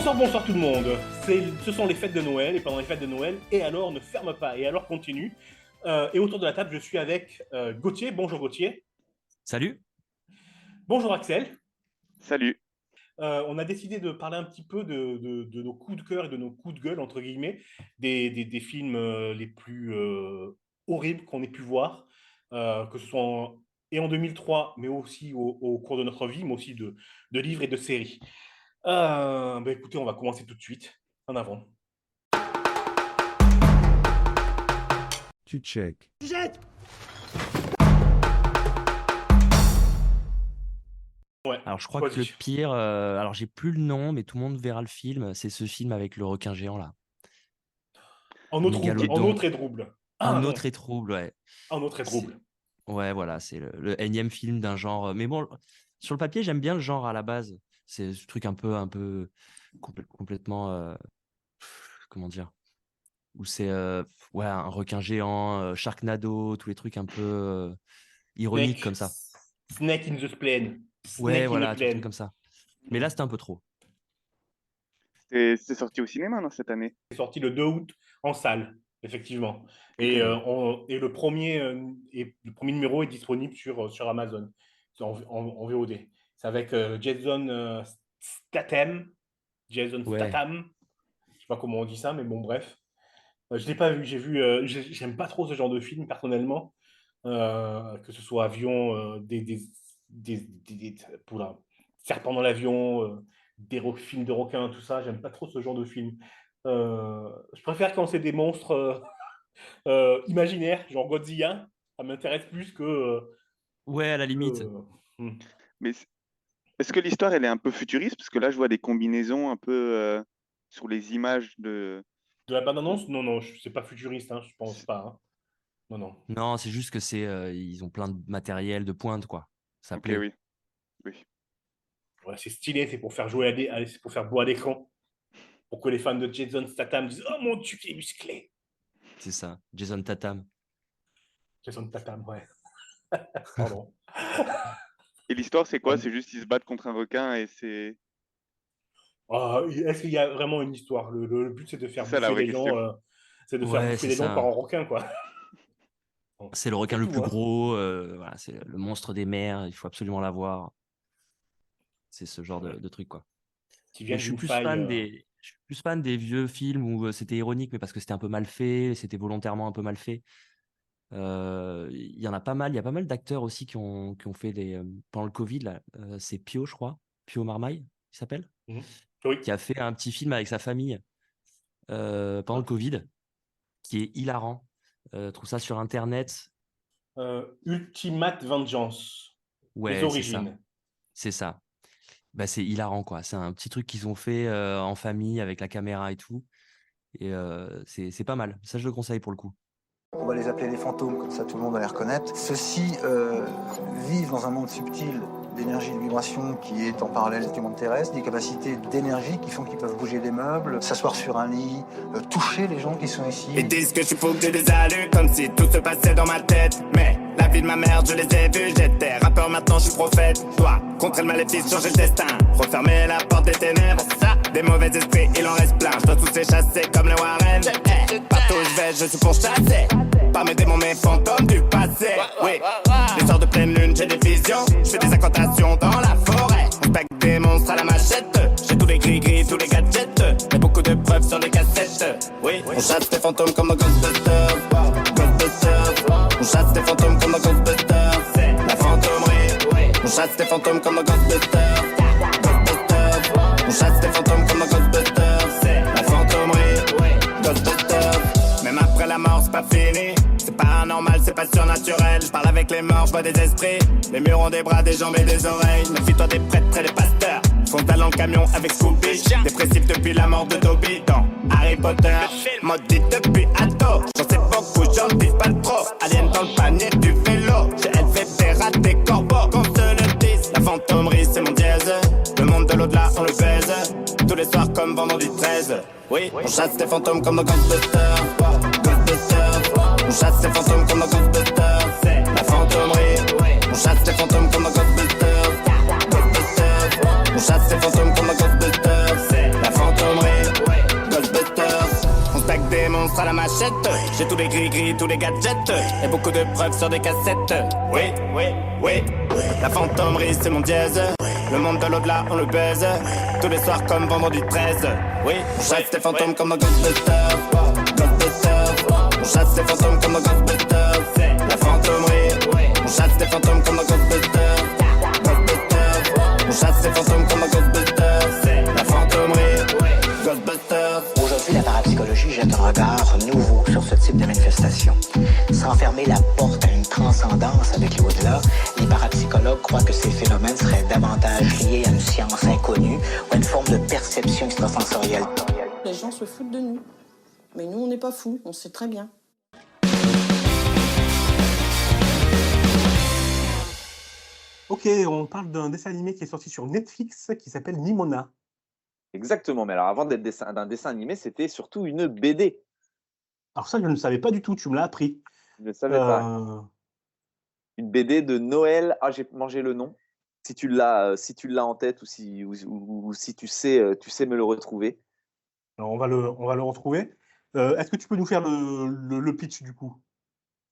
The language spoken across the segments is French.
Bonsoir tout le monde. Ce sont les fêtes de Noël, et pendant les fêtes de Noël, Et alors ne ferme pas, Et alors continue. Et autour de la table, je suis avec Gauthier. Bonjour Gauthier. Salut. Bonjour Axel. Salut. On a décidé de parler un petit peu de nos coups de cœur et de nos coups de gueule, entre guillemets, des films les plus horribles qu'on ait pu voir, que ce soit en 2003, mais aussi au cours de notre vie, mais aussi de livres et de séries. Écoutez, on va commencer tout de suite. En avant. Tu check. Ouais. Alors je crois que le pire, alors j'ai plus le nom, mais tout le monde verra le film. C'est ce film avec le requin géant là. En autre et trouble. Un autre et trouble, ouais. Un autre et trouble. Ouais, voilà, c'est le énième film d'un genre. Mais bon, sur le papier, j'aime bien le genre à la base. C'est ce truc un peu complètement, comment dire, où c'est un requin géant, Sharknado, tous les trucs un peu ironiques comme ça. Snake in the Plane. Ouais, voilà, des trucs comme ça. Mais là, c'était un peu trop. C'est sorti au cinéma cette année. C'est sorti le 2 août en salle, effectivement. Et le premier numéro est disponible sur Amazon, en VOD. C'est avec Jason Statham. Jason Statham. Je sais pas comment on dit ça, mais bon, bref. Je l'ai pas vu. J'aime pas trop ce genre de film, personnellement. Que ce soit avion, des serpents dans l'avion, films de requins, tout ça. J'aime pas trop ce genre de film. Je préfère quand c'est des monstres imaginaires, genre Godzilla. Ça m'intéresse plus que... ouais, à la limite. Mais est-ce que l'histoire, elle est un peu futuriste? Parce que là, je vois des combinaisons un peu sur les images de... De la bande-annonce? Non, c'est pas futuriste, je pense pas. Non. Non, c'est juste que ils ont plein de matériel de pointe, quoi. Ça plaît. Oui. Ouais, c'est stylé, c'est pour faire c'est pour faire beau à l'écran. Pour que les fans de Jason Statham disent « Oh mon Dieu, il est musclé !» C'est ça, Jason Tatum. Jason Tatum, ouais. Pardon. Et l'histoire, c'est quoi? C'est juste qu'ils se battent contre un requin et c'est... Est-ce qu'il y a vraiment une histoire? Le but, c'est de faire bouffer les gens, c'est de faire bouffer les gens par un requin, quoi. C'est le requin le plus gros, voilà, c'est le monstre des mers, il faut absolument l'avoir. C'est ce genre de truc, quoi. Je suis plus fan des vieux films où c'était ironique, mais parce que c'était un peu mal fait, c'était volontairement un peu mal fait. Il y en a pas mal. Il y a pas mal d'acteurs aussi qui ont fait pendant le Covid, là, c'est Pio, je crois. Pio Marmaille, il s'appelle. Oui. Qui a fait un petit film avec sa famille pendant le Covid, qui est hilarant. Trouve ça sur Internet. Ultimate Vengeance. Ouais, les origines. C'est ça. C'est hilarant, quoi. C'est un petit truc qu'ils ont fait en famille avec la caméra et tout. Et c'est pas mal. Ça, je le conseille pour le coup. On va les appeler les fantômes, comme ça tout le monde va les reconnaître. Ceux-ci vivent dans un monde subtil d'énergie et de vibration qui est en parallèle du monde terrestre, des capacités d'énergie qui font qu'ils peuvent bouger des meubles, s'asseoir sur un lit, toucher les gens qui sont ici. Ils disent que je suis fou, que j'ai des allures, comme si tout se passait dans ma tête. Mais la vie de ma mère, je les ai vus, j'étais rappeur, maintenant je suis prophète. Dois contrer le maléfice, changer le destin, refermer la porte des ténèbres. Des mauvais esprits, il en reste plein, je dois tous les chasser comme les Warren. Partout où je vais, je suis pourchassé par mes démons, mes fantômes du passé. Oui, les soirs de pleine lune, j'ai des visions, je fais des incantations dans la forêt. On specte des monstres à la machette, j'ai tous les gris-gris, tous les gadgets, et beaucoup de preuves sur les cassettes. Oui, on chasse des fantômes comme dans Ghostbusters. On chasse des fantômes comme dans Ghostbusters. C'est la fantômerie. On chasse des fantômes comme dans Ghostbusters. On chasse des fantômes comme dans Ghostbusters. C'est la fantômerie. Ghostbusters. Même après la mort, c'est pas fini. C'est pas anormal, c'est pas surnaturel. Je parle avec les morts, je vois des esprits. Les murs ont des bras, des jambes et des oreilles. Méfie-toi des prêtres et des pasteurs. Font talent le camion avec Scooby. Dépressif depuis la mort de Dobby dans Harry Potter. Maudit depuis ado. J'en sais beaucoup, j'en dis pas trop. Alien dans le panier du vélo. J'ai élevé des rats, des corbeaux. Qu'on se le dise, la fantômerie c'est mon dièse. Le monde de l'au-delà on le baise. Tous les soirs comme vendredi 13. Oui, on chasse des fantômes comme dans Ghostbusters. On chasse des fantômes comme dans Ghostbusters. C'est la fantômerie. On chasse des fantômes comme dans Ghostbusters. On chasse des fantômes comme dans Ghostbusters. C'est la fantômerie. J'ai tous les gris-gris, tous les gadgets et beaucoup de preuves sur des cassettes. Oui, oui, oui. La fantomerie c'est mon dièse. Le monde de l'au-delà on le baise. Tous les soirs comme vendredi 13. Oui, on chasse les fantômes comme dans Ghostbusters. On chasse les fantômes comme dans Ghostbusters. La fantomerie. On chasse les fantômes comme dans Ghostbusters. On chasse les fantômes comme dans Ghostbusters. La fantomerie. Ghostbusters. Aujourd'hui, la parapsychologie jette un regard nouveau sur ce type de manifestation. Sans fermer la porte à une transcendance avec l'au-delà, les parapsychologues croient que ces phénomènes seraient davantage liés à une science inconnue ou à une forme de perception extrasensorielle. Les gens se foutent de nous. Mais nous, on n'est pas fous, on sait très bien. Ok, on parle d'un dessin animé qui est sorti sur Netflix qui s'appelle Nimona. Exactement, mais alors avant d'être d'un dessin animé, c'était surtout une BD. Alors ça, je ne savais pas du tout, tu me l'as appris. Je ne savais pas. Une BD de Noël, j'ai mangé le nom. Si tu l'as en tête ou si tu sais me le retrouver. Alors on va le retrouver. Est-ce que tu peux nous faire le pitch du coup?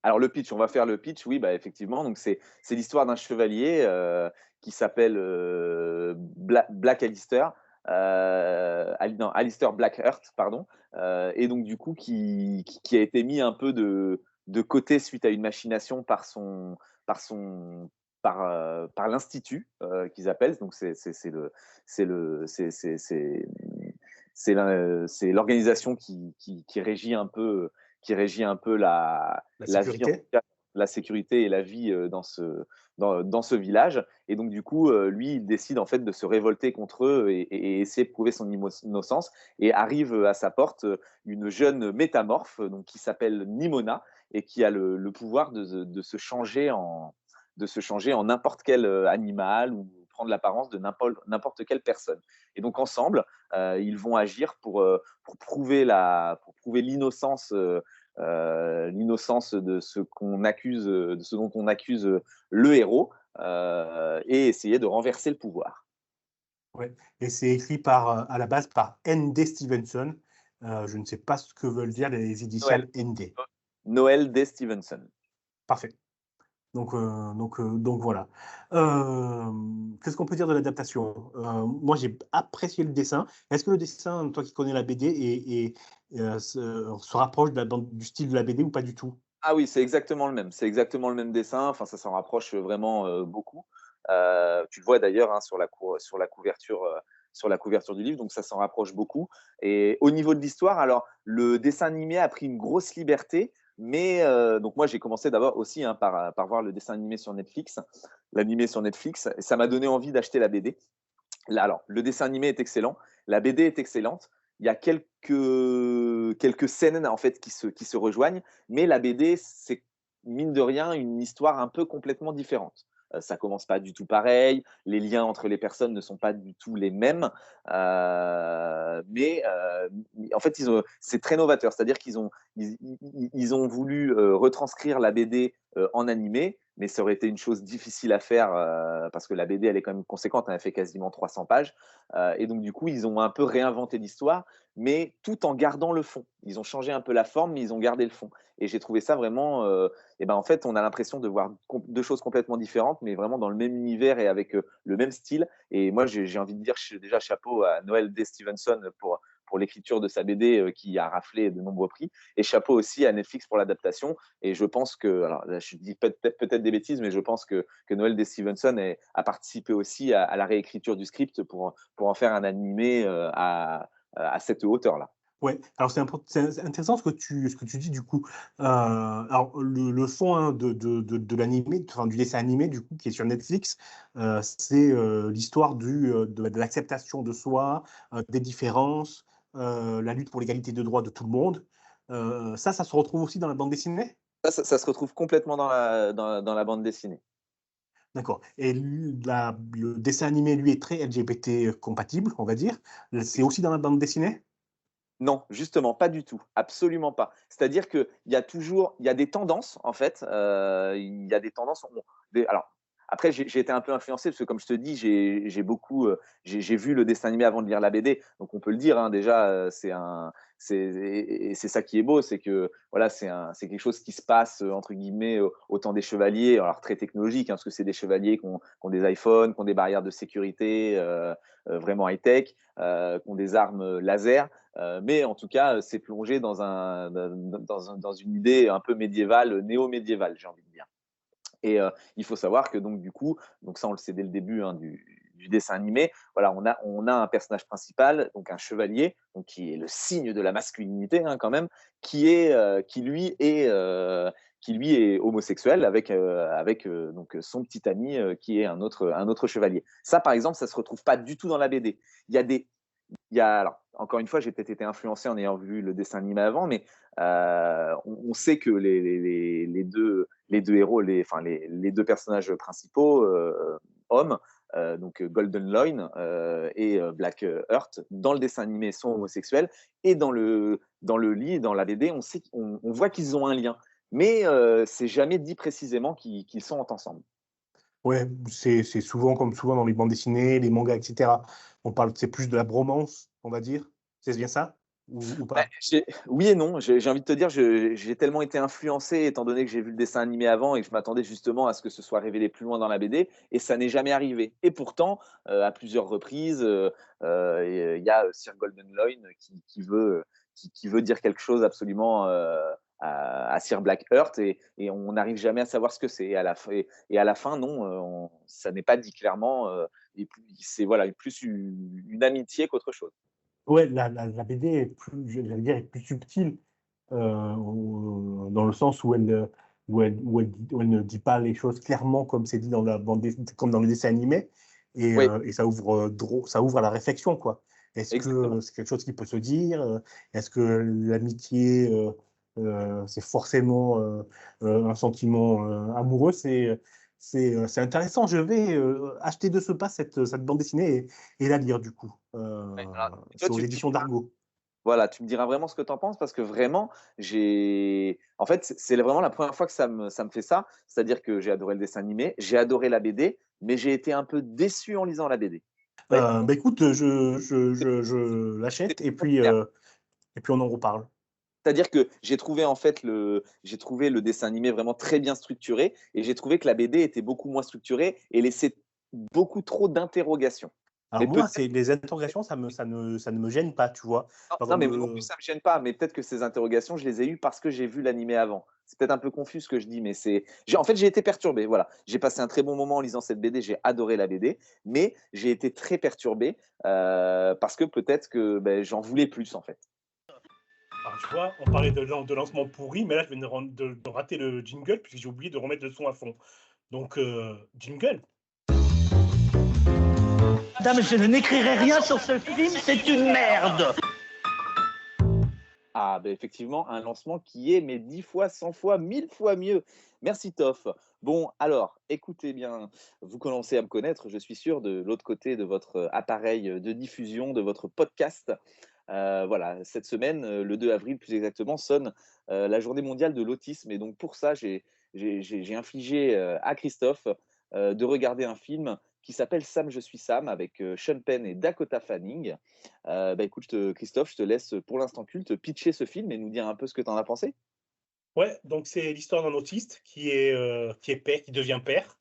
Alors le pitch, on va faire le pitch, oui, bah effectivement. Donc c'est l'histoire d'un chevalier qui s'appelle Black Alistair. Alistair Blackheart, pardon, et donc du coup qui a été mis un peu de côté suite à une machination par l'institut qu'ils appellent. Donc c'est l'organisation qui régit un peu la sécurité. Vie, la sécurité et la vie dans ce village. Et donc, du coup, lui, il décide en fait de se révolter contre eux et essayer de prouver son innocence. Et arrive à sa porte une jeune métamorphe donc, qui s'appelle Nimona et qui a le pouvoir de se changer en n'importe quel animal ou prendre l'apparence de n'importe quelle personne. Et donc, ensemble, ils vont agir pour prouver l'innocence de ce dont on accuse le héros et essayer de renverser le pouvoir. Ouais. Et c'est écrit à la base par N.D. Stevenson. Je ne sais pas ce que veulent dire les initiales N.D. Noel D. Stevenson. Parfait. Donc voilà. Qu'est-ce qu'on peut dire de l'adaptation? Moi, j'ai apprécié le dessin. Est-ce que le dessin, toi qui connais la BD, se rapproche du style de la BD ou pas du tout? Ah oui, c'est exactement le même. C'est exactement le même dessin. Enfin, ça s'en rapproche vraiment beaucoup. Tu le vois d'ailleurs hein, sur la couverture du livre, donc ça s'en rapproche beaucoup. Et au niveau de l'histoire, alors le dessin animé a pris une grosse liberté. Mais donc moi, j'ai commencé d'abord aussi hein, par voir le dessin animé sur Netflix, l'animé sur Netflix, et ça m'a donné envie d'acheter la BD. Là, alors, le dessin animé est excellent, la BD est excellente. Il y a quelques scènes en fait qui se rejoignent, mais la BD, c'est mine de rien une histoire un peu complètement différente. Ça commence pas du tout pareil, les liens entre les personnes ne sont pas du tout les mêmes, mais en fait c'est très novateur, c'est-à-dire qu'ils ont voulu retranscrire la BD en animé, mais ça aurait été une chose difficile à faire parce que la BD elle est quand même conséquente, elle fait quasiment 300 pages, et donc du coup ils ont un peu réinventé l'histoire, mais tout en gardant le fond. Ils ont changé un peu la forme, mais ils ont gardé le fond. Et j'ai trouvé ça vraiment. En fait, on a l'impression de voir deux choses complètement différentes, mais vraiment dans le même univers et avec le même style. Et moi, j'ai envie de dire déjà chapeau à Noel D. Stevenson pour l'écriture de sa BD qui a raflé de nombreux prix. Et chapeau aussi à Netflix pour l'adaptation. Et je pense que, alors là, je dis peut-être des bêtises, mais je pense que Noel D. Stevenson a participé aussi à la réécriture du script pour en faire un animé à cette hauteur-là. Ouais, alors c'est intéressant ce que tu dis du coup. Alors le fond hein, de l'animé, enfin du dessin animé du coup qui est sur Netflix, c'est l'histoire de l'acceptation de soi, des différences, la lutte pour l'égalité de droits de tout le monde. Ça se retrouve aussi dans la bande dessinée? Ça se retrouve complètement dans la bande dessinée. D'accord. Et le dessin animé, lui, est très LGBT compatible, on va dire. C'est aussi dans la bande dessinée? Non, justement, pas du tout, absolument pas. C'est-à-dire qu'il y a des tendances, en fait. Il y a des tendances. Alors, Après, j'ai été un peu influencé parce que, comme je te dis, j'ai vu le dessin animé avant de lire la BD, donc on peut le dire, hein, déjà, c'est ça qui est beau, c'est que voilà, c'est quelque chose qui se passe entre guillemets au temps des chevaliers, alors très technologique, hein, parce que c'est des chevaliers qui ont des iPhones, qui ont des barrières de sécurité vraiment high-tech, qui ont des armes laser, mais en tout cas, c'est plongé dans une idée un peu médiévale, néo-médiévale, j'ai envie de dire. Et il faut savoir que donc du coup, donc ça on le sait dès le début, hein, du dessin animé, voilà, on a un personnage principal, donc un chevalier, donc qui est le signe de la masculinité, hein, quand même, qui lui est homosexuel avec donc son petit ami qui est un autre chevalier. Ça, par exemple, ça se retrouve pas du tout dans la BD. Alors, encore une fois, j'ai peut-être été influencé en ayant vu le dessin animé avant, mais on sait que les deux héros, les deux personnages principaux, hommes, donc Golden Loin et Black Heart, dans le dessin animé, sont homosexuels, et dans le dans la BD, on voit qu'ils ont un lien, mais c'est jamais dit précisément qu'ils sont ensemble. Ouais, c'est souvent comme souvent dans les bandes dessinées, les mangas, etc. C'est plus de la bromance, on va dire. C'est bien ça ou pas? Oui et non. J'ai envie de te dire, j'ai tellement été influencé, étant donné que j'ai vu le dessin animé avant et que je m'attendais justement à ce que ce soit révélé plus loin dans la BD, et ça n'est jamais arrivé. Et pourtant, à plusieurs reprises, il y a Sir Golden Loin qui veut dire quelque chose absolument à Sir Blackheart, et on n'arrive jamais à savoir ce que c'est. Et à la fin, non, ça n'est pas dit clairement. C'est voilà, plus une amitié qu'autre chose. Ouais, la BD est plus, j'allais dire, est plus subtile dans le sens où elle ne dit pas les choses clairement comme c'est dit dans la comme dans le dessin animé, et, Oui. Et ça ouvre à la réflexion, quoi. Est-ce que c'est quelque chose qui peut se dire? Est-ce que l'amitié, c'est forcément un sentiment amoureux? C'est intéressant. Je vais acheter de ce pas cette bande dessinée et la lire, du coup. C'est aux éditions d'Argo. Voilà, tu me diras vraiment ce que tu en penses, parce que vraiment, en fait, c'est vraiment la première fois que ça me fait ça. C'est-à-dire que j'ai adoré le dessin animé, j'ai adoré la BD, mais j'ai été un peu déçu en lisant la BD. Bah, écoute, je l'achète et puis on en reparle. C'est-à-dire que j'ai trouvé le dessin animé vraiment très bien structuré, et j'ai trouvé que la BD était beaucoup moins structurée et laissait beaucoup trop d'interrogations. Alors moi, les interrogations, ça ne me gêne pas, tu vois. Non, mais moi non plus, ça me gêne pas. Mais peut-être que ces interrogations, je les ai eues parce que j'ai vu l'animé avant. C'est peut-être un peu confus ce que je dis, mais en fait, j'ai été perturbé. Voilà, j'ai passé un très bon moment en lisant cette BD. J'ai adoré la BD, mais j'ai été très perturbé parce que peut-être que j'en voulais plus, en fait. Alors, tu vois, on parlait de lancement pourri, mais là, je viens de rater le jingle puisque j'ai oublié de remettre le son à fond. Donc, jingle. Madame, je n'écrirai rien sur ce film, c'est une merde. Ah, effectivement, un lancement qui est 10 fois, 100 fois, 1000 fois mieux. Merci, Toff. Bon, alors, écoutez bien, vous commencez à me connaître, je suis sûr, de l'autre côté de votre appareil de diffusion, de votre podcast. Voilà, cette semaine, le 2 avril plus exactement, sonne la journée mondiale de l'autisme. Et donc, pour ça, j'ai infligé à Christophe de regarder un film qui s'appelle Sam, je suis Sam, avec Sean Penn et Dakota Fanning. Écoute, Christophe, je te laisse pour l'instant culte pitcher ce film et nous dire un peu ce que tu en as pensé. Ouais, donc c'est l'histoire d'un autiste qui est père, qui devient père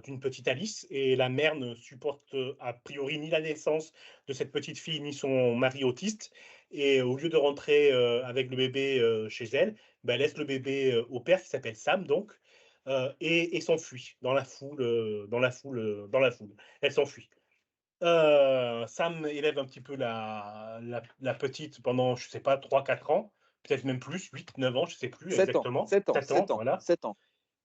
d'une petite Alice, et la mère ne supporte a priori ni la naissance de cette petite fille ni son mari autiste, et au lieu de rentrer avec le bébé chez elle, elle laisse le bébé au père qui s'appelle Sam, donc, et s'enfuit dans la foule. Elle s'enfuit. Sam élève un petit peu la petite pendant, je sais pas, 3-4 ans, peut-être même plus, 8-9 ans, je sais plus 7 exactement. ans, 7 ans, voilà. 7 ans.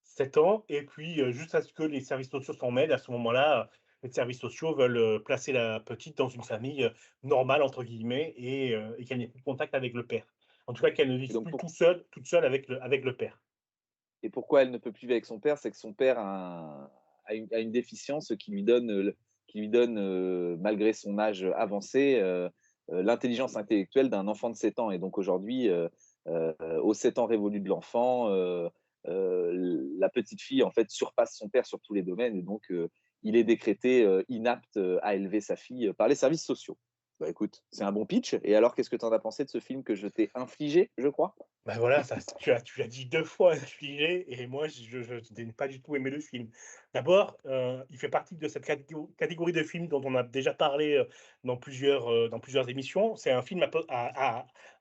7 ans, et puis juste à ce que les services sociaux s'en mêlent. À ce moment-là, les services sociaux veulent placer la petite dans une famille normale, entre guillemets, et qu'elle n'ait plus de contact avec le père. En tout cas, qu'elle ne vive plus toute seule avec le père. Et pourquoi elle ne peut plus vivre avec son père? C'est que son père a une déficience qui lui donne, malgré son âge avancé, l'intelligence intellectuelle d'un enfant de 7 ans. Et donc aujourd'hui, aux 7 ans révolus de l'enfant, la petite fille en fait surpasse son père sur tous les domaines et donc il est décrété inapte à élever sa fille par les services sociaux. Bah écoute, c'est un bon pitch. Et alors, qu'est-ce que tu en as pensé de ce film que je t'ai infligé, je crois? Ben voilà, tu as dit 2 fois infligé et moi je n'ai pas du tout aimé le film. D'abord, il fait partie de cette catégorie de films dont on a déjà parlé, dans plusieurs émissions. C'est un film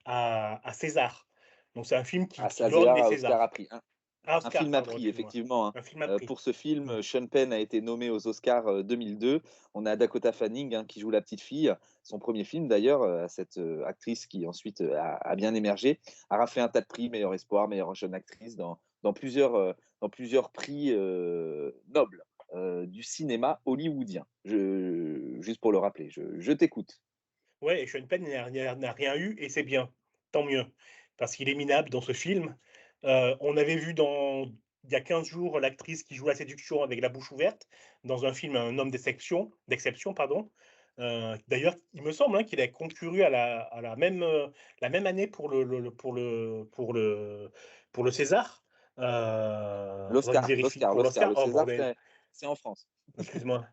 à César. Donc c'est un film Ah, qui gagne les Oscar a Césars. pris. Ah, Un Oscar, film à pardon, prix, excuse-moi. effectivement, hein. Un film à prix. Pour ce film, Sean Penn a été nommé aux Oscars 2002. On a Dakota Fanning qui joue la petite fille. Son premier film d'ailleurs, cette actrice qui ensuite a bien émergé, a raflé un tas de prix, meilleur espoir, meilleure jeune actrice dans plusieurs prix nobles du cinéma hollywoodien. Juste pour le rappeler, je t'écoute. Ouais, et Sean Penn n'a rien eu et c'est bien, tant mieux, parce qu'il est minable dans ce film. On avait vu il y a 15 jours l'actrice qui joue la séduction avec la bouche ouverte dans un film Un homme d'exception, pardon. D'ailleurs, il me semble qu'il a concouru à la même année pour le César. Faudrait que je vérifie pour L'Oscar. l'Oscar. Le Oh César, bordel, c'est en France. excuse-moi.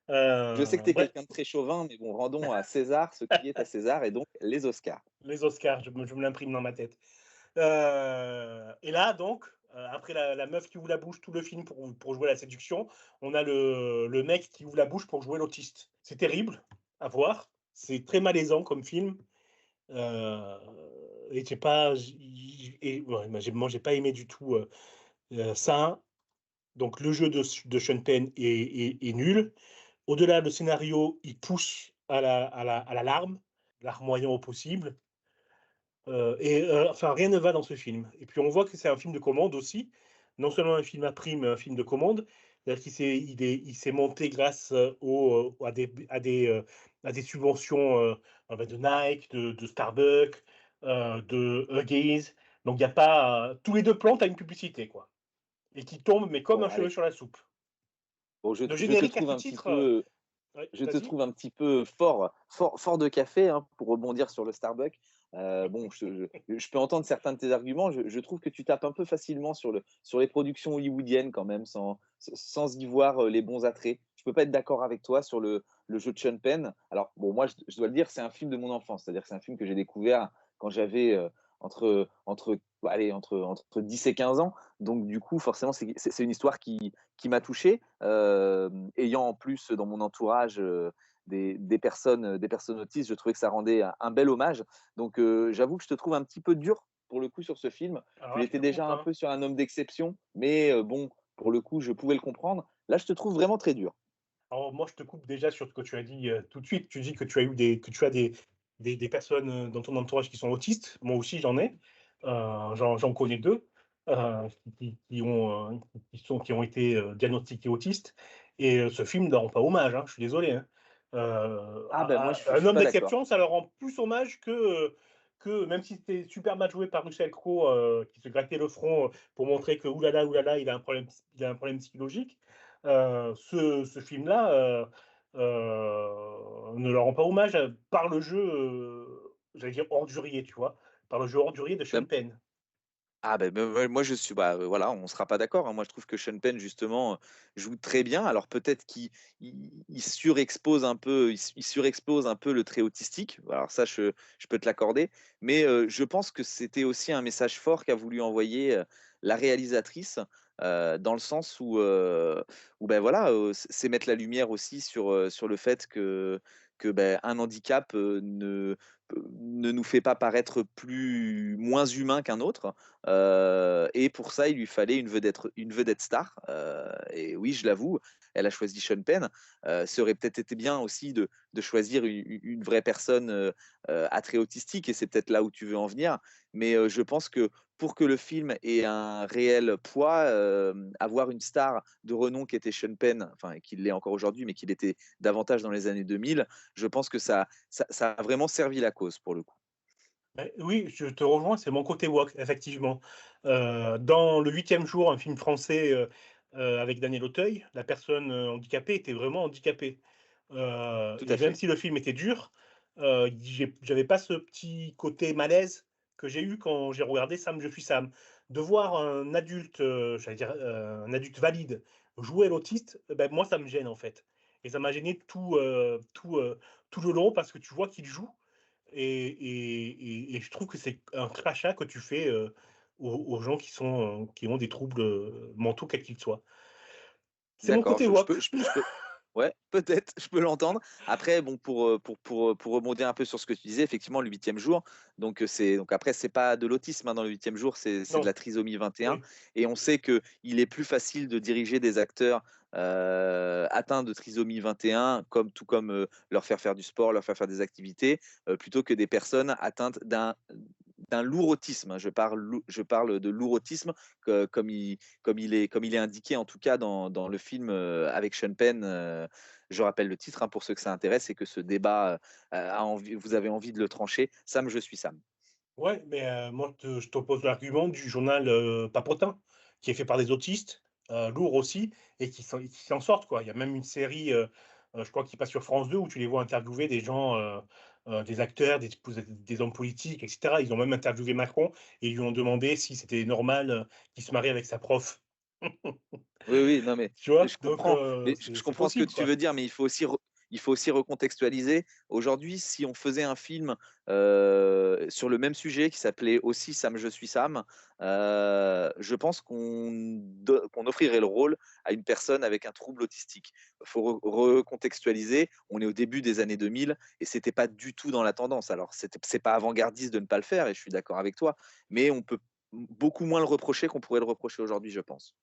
Je sais que tu es Bref. quelqu'un de très chauvin, mais bon, rendons à César ce qui est à César et donc les Oscars. Les Oscars, je me l'imprime dans ma tête. Et là, donc, après la meuf qui ouvre la bouche tout le film pour jouer la séduction, on a le mec qui ouvre la bouche pour jouer l'autiste. C'est terrible à voir. C'est très malaisant comme film. Et j'ai pas, moi, j'ai pas aimé du tout ça. Donc, le jeu de Sean Penn est nul. Au-delà, le scénario, il pousse à la larme, larmoyant au possible. Enfin, rien ne va dans ce film. Et puis, on voit que c'est un film de commande aussi. Non seulement un film à prix, mais un film de commande. C'est-à-dire il s'est monté grâce à des subventions de Nike, de Starbucks, de Huggies. Donc, il n'y a pas. Tous les 2 plans, tu as une publicité, quoi. Et qui tombe, mais comme Bon, un cheveu allez. sur la soupe. Bon, Le générique à titre. Ouais, je te vas-y. trouve un petit peu fort de café pour rebondir sur le Starbucks. Bon, je peux entendre certains de tes arguments. Je trouve que tu tapes un peu facilement sur les productions hollywoodiennes quand même, sans y voir les bons attraits. Je peux pas être d'accord avec toi sur le jeu de Sean Penn. Alors, bon, moi, je dois le dire, c'est un film de mon enfance. C'est-à-dire que c'est un film que j'ai découvert quand j'avais entre 10 et 15 ans. Donc, du coup, forcément, c'est une histoire qui m'a touché. Ayant en plus dans mon entourage des personnes autistes, je trouvais que ça rendait un bel hommage. Donc, j'avoue que je te trouve un petit peu dur pour le coup sur ce film. Alors Tu là, je étais te déjà coupe, un hein. peu sur un homme d'exception, mais bon, pour le coup, je pouvais le comprendre. Là, je te trouve vraiment très dur. Alors, moi, je te coupe déjà sur ce que tu as dit tout de suite. Tu dis que tu as des personnes dans ton entourage qui sont autistes. Moi aussi, j'en ai. J'en connais 2 qui ont été diagnostiqués autistes. Et ce film ne leur rend pas hommage, hein, je suis désolé. Hein. Ah ben moi, je Un suis homme pas d'accord. d'exception, ça leur rend plus hommage que même si c'était super mal joué par Russell Crowe, qui se grattait le front pour montrer que oulala, il a un problème psychologique. Ce film-là ne leur rend pas hommage par le jeu, j'allais dire ordurier, tu vois, par le jeu ordurier de Sean Ben, Penn. Ah moi je suis voilà, on sera pas d'accord, hein. Moi je trouve que Sean Penn justement joue très bien. Alors peut-être qu'il surexpose un peu, il surexpose un peu le trait autistique. Alors ça je peux te l'accorder, mais je pense que c'était aussi un message fort qu'a voulu envoyer la réalisatrice dans le sens où ben voilà, c'est mettre la lumière aussi sur le fait que ben, un handicap ne nous fait pas paraître moins humain qu'un autre. Et pour ça, il lui fallait une vedette star. Et oui, je l'avoue, elle a choisi Sean Penn. Ça aurait peut-être été bien aussi de choisir une vraie personne à trait autistique, et c'est peut-être là où tu veux en venir. Mais je pense que pour que le film ait un réel poids, avoir une star de renom qui était Sean Penn, enfin qu'il l'est encore aujourd'hui, mais qu'il était davantage dans les années 2000, je pense que ça a vraiment servi la cause pour le coup. Oui, je te rejoins, c'est mon côté woke, effectivement. Dans Le 8e jour, un film français avec Daniel Auteuil, la personne handicapée était vraiment handicapée. Tout à Et même fait. si le film était dur, j'avais pas ce petit côté malaise que j'ai eu quand j'ai regardé Sam, je suis Sam. de voir un adulte, j'allais dire, un adulte valide jouer l'autiste, ben, moi, ça me gêne, en fait. Et ça m'a gêné tout le long parce que tu vois qu'il joue et je trouve que c'est un crachat que tu fais aux gens qui ont des troubles mentaux, quels qu'ils soient. C'est mon D'accord, côté woke. Ouais, peut-être, je peux l'entendre. Après, bon, pour rebondir un peu sur ce que tu disais, effectivement, le 8e jour, donc après, c'est pas de l'autisme hein, dans le 8e jour, c'est de Non, la trisomie 21. oui. Et on sait qu'il est plus facile de diriger des acteurs atteints de trisomie 21, tout comme leur faire du sport, leur faire des activités, plutôt que des personnes atteintes d'un lourd autisme. Je parle de lourd autisme comme il est indiqué en tout cas dans le film avec Sean Penn. Je rappelle le titre hein, pour ceux que ça intéresse et que ce débat vous avez envie de le trancher. Sam, je suis Sam. Ouais, mais moi, je t'oppose l'argument du journal Papotin, qui est fait par des autistes, lourds aussi, et qui s'en sortent, quoi. Il y a même une série, je crois, qui passe sur France 2, où tu les vois interviewer des gens, des acteurs, des hommes politiques, etc. Ils ont même interviewé Macron, et ils lui ont demandé si c'était normal qu'il se marie avec sa prof. Oui, non, mais Tu vois? je Donc, comprends, mais je c'est comprends ce que possible, tu quoi. veux dire, mais il faut aussi recontextualiser. Aujourd'hui, si on faisait un film sur le même sujet qui s'appelait aussi Sam, je suis Sam, je pense qu'on offrirait le rôle à une personne avec un trouble autistique. Il faut recontextualiser. On est au début des années 2000 et c'était pas du tout dans la tendance. Alors, c'est pas avant-gardiste de ne pas le faire, et je suis d'accord avec toi, mais on peut beaucoup moins le reprocher qu'on pourrait le reprocher aujourd'hui, je pense.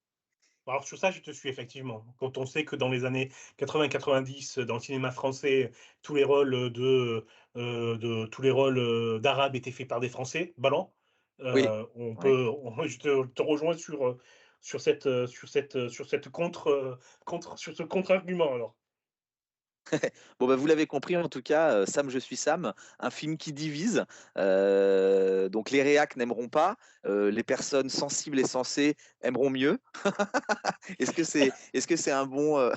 Alors sur ça, je te suis effectivement. Quand on sait que dans les années 80-90, dans le cinéma français, tous les rôles tous les rôles d'arabes étaient faits par des Français blancs, Oui, oui. je te rejoins sur ce contre-argument alors. Bon, bah, vous l'avez compris, en tout cas, Sam, je suis Sam, un film qui divise. Donc, les réacs n'aimeront pas, les personnes sensibles et sensées aimeront mieux. Est-ce que c'est un bon.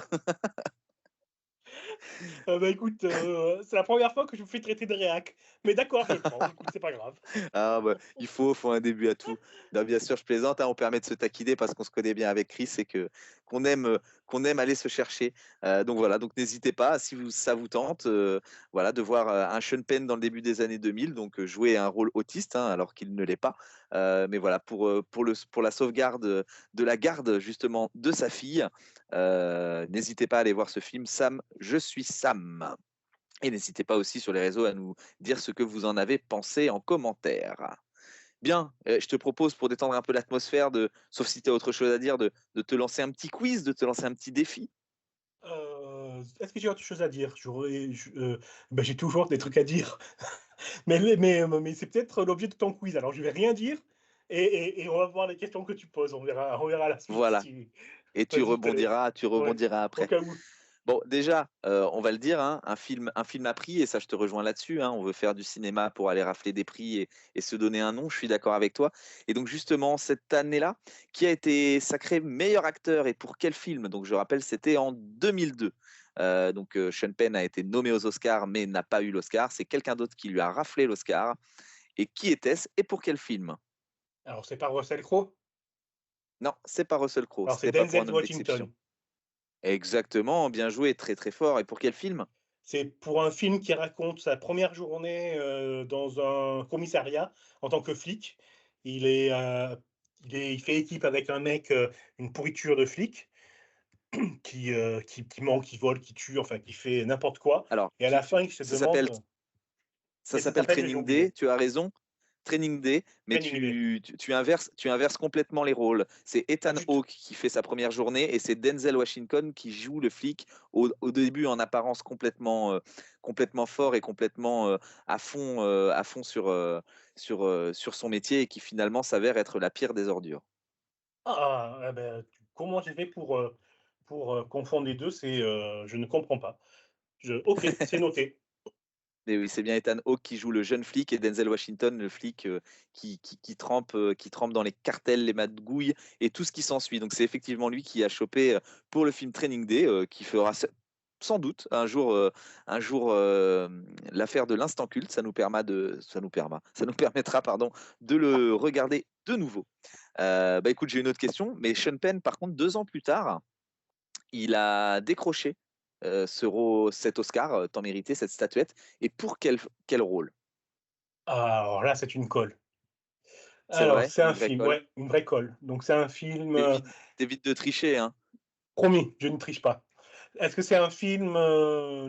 Bah écoute, c'est la première fois que je me fais traiter de réac. Mais d'accord, je le prends. Écoute, c'est pas grave. Ah, bah, il faut un début à tout. Non, bien sûr, je plaisante, hein, on permet de se taquiner parce qu'on se connaît bien avec Chris et qu'on aime aller se chercher. Donc voilà, donc n'hésitez pas, si ça vous tente, voilà, de voir un Sean Penn dans le début des années 2000, donc jouer un rôle autiste, hein, alors qu'il ne l'est pas. Mais voilà, pour la sauvegarde de la garde justement de sa fille, n'hésitez pas à aller voir ce film, Sam, je suis Sam. Et n'hésitez pas aussi sur les réseaux à nous dire ce que vous en avez pensé en commentaire. Bien, je te propose pour détendre un peu l'atmosphère, sauf si tu as autre chose à dire, de te lancer un petit quiz, de te lancer un petit défi. Est-ce que j'ai autre chose à dire? Ben, j'ai toujours des trucs à dire. Mais c'est peut-être l'objet de ton quiz. Alors, je vais rien dire et on va voir les questions que tu poses. On verra la suite. Voilà. Et tu Vas-y, ouais, rebondiras au après. cas où. Bon, déjà, on va le dire, hein, un film à prix, et ça, je te rejoins là-dessus. Hein, on veut faire du cinéma pour aller rafler des prix et se donner un nom. Je suis d'accord avec toi. Et donc, justement, cette année-là, qui a été sacré meilleur acteur et pour quel film? Donc, je rappelle, c'était en 2002. Donc, Sean Penn a été nommé aux Oscars, mais n'a pas eu l'Oscar. C'est quelqu'un d'autre qui lui a raflé l'Oscar. Et qui était-ce et pour quel film? Alors, c'est pas Russell Crowe? Non, c'est pas Russell Crowe. Alors, c'est C'était pas pour un Denzel homme d'exception. Washington. Exactement, bien joué, très très fort. Et pour quel film? C'est pour un film qui raconte sa première journée dans un commissariat en tant que flic. Il fait équipe avec un mec, une pourriture de flic, qui ment, qui vole, qui tue, enfin qui fait n'importe quoi. Alors, Et à la fin, il se ça demande. s'appelle Training Day, tu as raison. Training Day, mais Training Day. tu inverses complètement les rôles. C'est Ethan Hawke qui fait sa première journée et c'est Denzel Washington qui joue le flic au début en apparence complètement fort et complètement à fond sur son métier et qui finalement s'avère être la pire des ordures. Ah, ben, comment j'ai fait pour confondre les deux? Je ne comprends pas. Ok, c'est noté. Mais oui, c'est bien Ethan Hawke qui joue le jeune flic et Denzel Washington, le flic qui trempe dans les cartels, les magouilles et tout ce qui s'ensuit. Donc c'est effectivement lui qui a chopé pour le film Training Day, qui fera sans doute un jour, l'affaire de l'instant culte, ça nous permettra de le regarder de nouveau. Écoute, j'ai une autre question, mais Sean Penn, par contre, 2 ans plus tard, il a décroché cet Oscar, tant mérité, cette statuette, et pour quel rôle? Alors là, c'est une colle. C'est Alors, vrai, c'est une un vraie film, colle. ouais, une vraie colle. Donc, c'est un film. T'évites de tricher, hein. Promis, je ne triche pas. Est-ce que c'est un film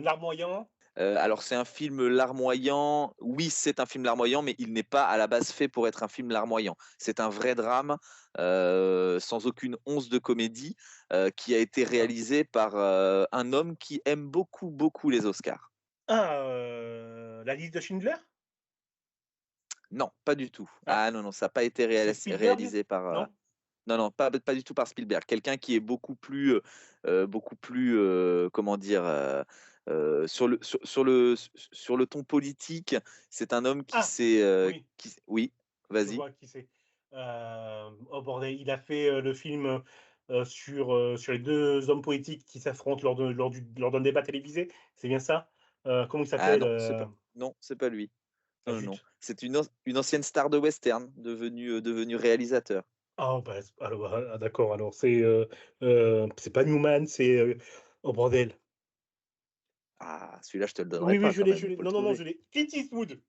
larmoyant? Alors, c'est un film larmoyant. Oui, c'est un film larmoyant, mais il n'est pas à la base fait pour être un film larmoyant. C'est un vrai drame, sans aucune once de comédie, qui a été réalisé par un homme qui aime beaucoup, beaucoup les Oscars. Ah, La liste de Schindler? Non, pas du tout. Ah. Ah non, ça n'a pas été C'est Spielberg? réalisé par. Non? Non, pas du tout par Spielberg. Quelqu'un qui est beaucoup plus, comment dire, sur le ton politique. C'est un homme qui Ah, s'est. oui, Oui, je vas-y. vois qui c'est. Oh bordel, il a fait le film sur les 2 hommes politiques qui s'affrontent lors d'un débat télévisé. C'est bien ça? Comment il Ah s'appelle? non, c'est pas lui. Ah, Non. zut. C'est une ancienne star de western, devenu réalisateur. Ah, bah, alors, d'accord. Alors, c'est pas Newman, c'est. Oh bordel. Ah, celui-là, je te le donnerai Oui, pas je quand l'ai, même. je l'ai. Faut le Non, trouver. je l'ai. Clint Eastwood.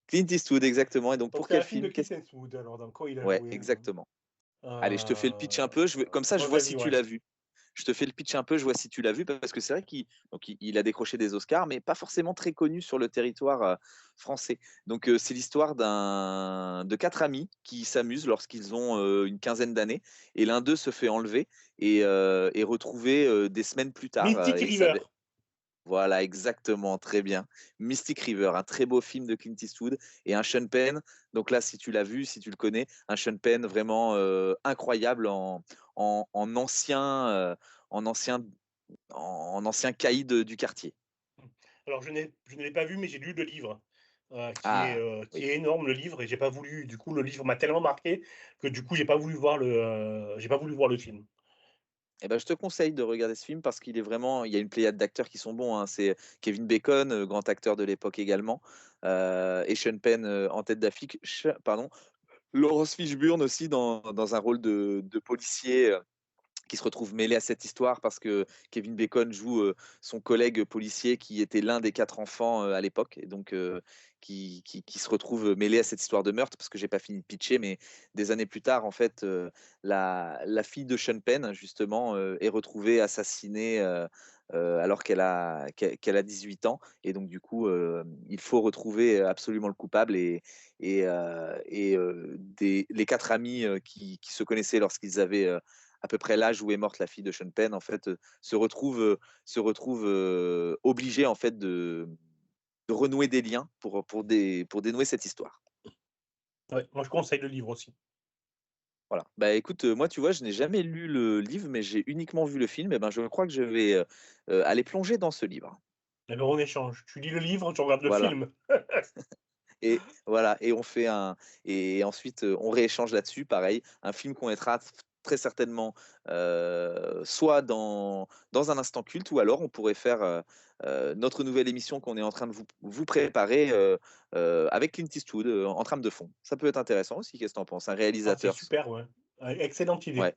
Clint Eastwood, exactement. Et donc, Donc, pour c'est quel un film de film? Clint Eastwood. Alors, dans quoi il a Ouais, joué? exactement. Allez, je te fais le pitch un peu. Comme ça, je Ouais, vois vas-y, si tu ouais. l'as vu. Je te fais le pitch un peu, je vois si tu l'as vu, parce que c'est vrai qu'il a décroché des Oscars, mais pas forcément très connu sur le territoire français. Donc, c'est l'histoire de 4 amis qui s'amusent lorsqu'ils ont une quinzaine d'années, et l'un d'eux se fait enlever et est retrouvé des semaines plus tard. Mystic River. Voilà, exactement, très bien. Mystic River, un très beau film de Clint Eastwood et un Sean Penn. Donc là, si tu l'as vu, si tu le connais, un Sean Penn vraiment incroyable en ancien, en ancien, en ancien caïd du quartier. Alors, je ne l'ai pas vu, mais j'ai lu le livre, Ah, qui oui. est énorme, le livre, et j'ai pas voulu. Du coup, le livre m'a tellement marqué que du coup, j'ai pas voulu voir le film. Eh ben, je te conseille de regarder ce film parce qu'il est vraiment. Il y a une pléiade d'acteurs qui sont bons, hein. C'est Kevin Bacon, grand acteur de l'époque également, et Sean Penn en tête d'affiche. Pardon. Laurence Fishburne aussi dans un rôle de policier qui se retrouve mêlé à cette histoire parce que Kevin Bacon joue son collègue policier qui était l'un des 4 enfants à l'époque et donc qui se retrouve mêlé à cette histoire de meurtre parce que j'ai pas fini de pitcher, mais des années plus tard, en fait, la fille de Sean Penn, justement, est retrouvée assassinée alors qu'elle a 18 ans. Et donc, du coup, il faut retrouver absolument le coupable les 4 amis qui se connaissaient lorsqu'ils avaient à peu près l'âge où est morte la fille de Sean Penn, en fait, se retrouvent obligés en fait de renouer des liens pour dénouer cette histoire. Ouais, moi, je conseille le livre aussi. Voilà. Bah écoute, moi, tu vois, je n'ai jamais lu le livre, mais j'ai uniquement vu le film. Et ben, je crois que je vais aller plonger dans ce livre. Alors, on échange. Tu lis le livre, tu regardes le Voilà. film. Et voilà, et ensuite on rééchange là-dessus, pareil, un film qu'on mettra très certainement soit dans un instant culte, ou alors on pourrait faire notre nouvelle émission qu'on est en train de vous préparer avec Clint Eastwood en trame de fond. Ça peut être intéressant aussi, qu'est-ce que tu en penses? Un Ah, c'est réalisateur. super, ouais. Excellente idée. Ouais.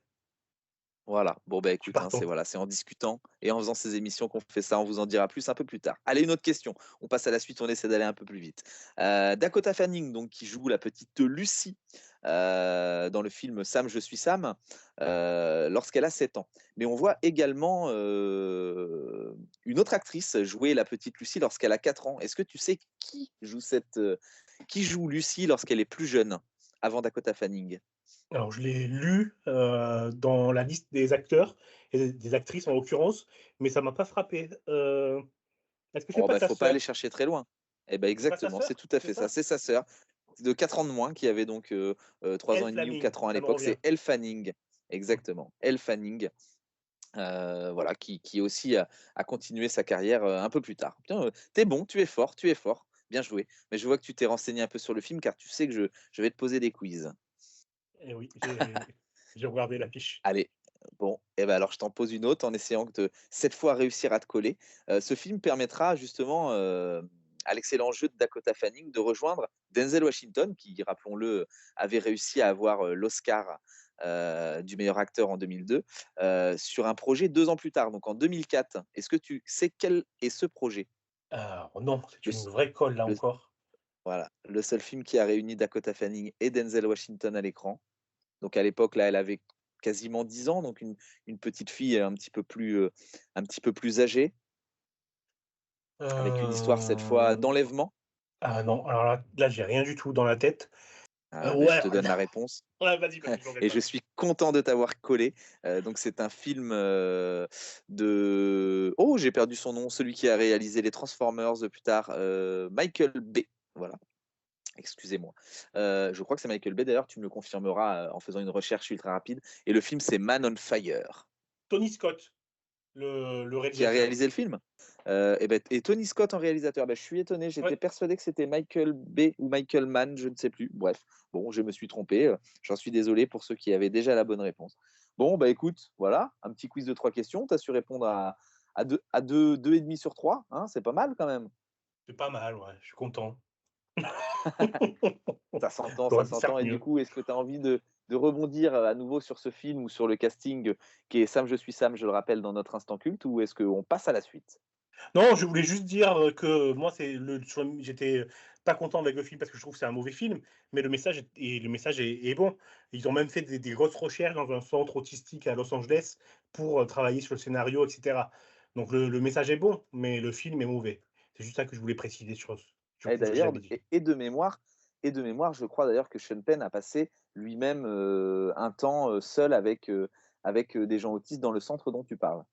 Voilà, bon bah Je suis écoute, hein, partant. c'est en discutant et en faisant ces émissions qu'on fait ça, on vous en dira plus un peu plus tard. Allez, une autre question, on passe à la suite, on essaie d'aller un peu plus vite. Dakota Fanning, donc, qui joue la petite Lucy dans le film Sam, je suis Sam, lorsqu'elle a 7 ans. Mais on voit également une autre actrice jouer la petite Lucy lorsqu'elle a 4 ans. Est-ce que tu sais qui joue Lucy lorsqu'elle est plus jeune, avant Dakota Fanning? Alors, je l'ai lu dans la liste des acteurs et des actrices en l'occurrence, mais ça m'a pas frappé. Est-ce que c'est Oh, pas bah, sa faut pas aller sœur? chercher très loin. Eh ben, C'est pas sa exactement, c'est sœur? tout à C'est fait ça. ça? C'est sa sœur, de 4 ans de moins, qui avait donc 3 ans Elle et demi ou Flaming, 4 ans à ça me l'époque. revient. C'est Elle Fanning, exactement. Elle Fanning, voilà, qui aussi a continué sa carrière un peu plus tard. Bien, t'es bon, tu es fort, bien joué. Mais je vois que tu t'es renseigné un peu sur le film, car tu sais que je vais te poser des quiz. Eh oui, j'ai regardé l'affiche. Allez, Bon, et ben alors je t'en pose une autre en essayant de cette fois réussir à te coller. Ce film permettra justement à l'excellent jeu de Dakota Fanning de rejoindre Denzel Washington, qui, rappelons-le, avait réussi à avoir l'Oscar du meilleur acteur en 2002, sur un projet 2 ans plus tard, donc en 2004. Est-ce que tu sais quel est ce projet? Non, c'est Le, une vraie colle là le- encore. voilà, le seul film qui a réuni Dakota Fanning et Denzel Washington à l'écran. Donc à l'époque, là, elle avait quasiment 10 ans, donc une petite fille un petit peu plus âgée, avec une histoire cette fois Euh, d'enlèvement. Ah non, alors là j'ai rien du tout dans la tête. Je Ouais, te donne la réponse. ouais, vas-y, je Et regarde je pas. suis content de t'avoir collé. Donc c'est un film de... Oh, j'ai perdu son nom, celui qui a réalisé les Transformers plus tard, Michael Bay. Voilà. Excusez-moi. Je crois que c'est Michael Bay, d'ailleurs, tu me le confirmeras en faisant une recherche ultra rapide. Et le film, c'est Man on Fire. Tony Scott, le Qui a réalisateur. réalisé le film. Et Tony Scott en réalisateur. Je suis étonné, j'étais Ouais. persuadé que c'était Michael Bay ou Michael Mann, je ne sais plus. Bref, bon, je me suis trompé. J'en suis désolé pour ceux qui avaient déjà la bonne réponse. Bon, écoute, voilà, un petit quiz de 3 questions. Tu as su répondre à 2,5 sur 3. Hein, c'est pas mal quand même. C'est pas mal, ouais, je suis content. Ça s'entend, J'aurais ça pu faire s'entend. Et du mieux. coup, est-ce que tu as envie de rebondir à nouveau sur ce film ou sur le casting qui est Sam, je suis Sam, je le rappelle, dans notre instant culte, ou est-ce qu'on passe à la suite? Non, je voulais juste dire que moi, j'étais pas content avec le film parce que je trouve que c'est un mauvais film, mais le message est bon. Ils ont même fait des grosses recherches dans un centre autistique à Los Angeles pour travailler sur le scénario, etc. Donc le message est bon, mais le film est mauvais. C'est juste ça que je voulais préciser sur Et tout ce que d'ailleurs, j'avais dit. de mémoire, je crois d'ailleurs que Sean Penn a passé lui-même un temps seul avec des gens autistes dans le centre dont tu parles.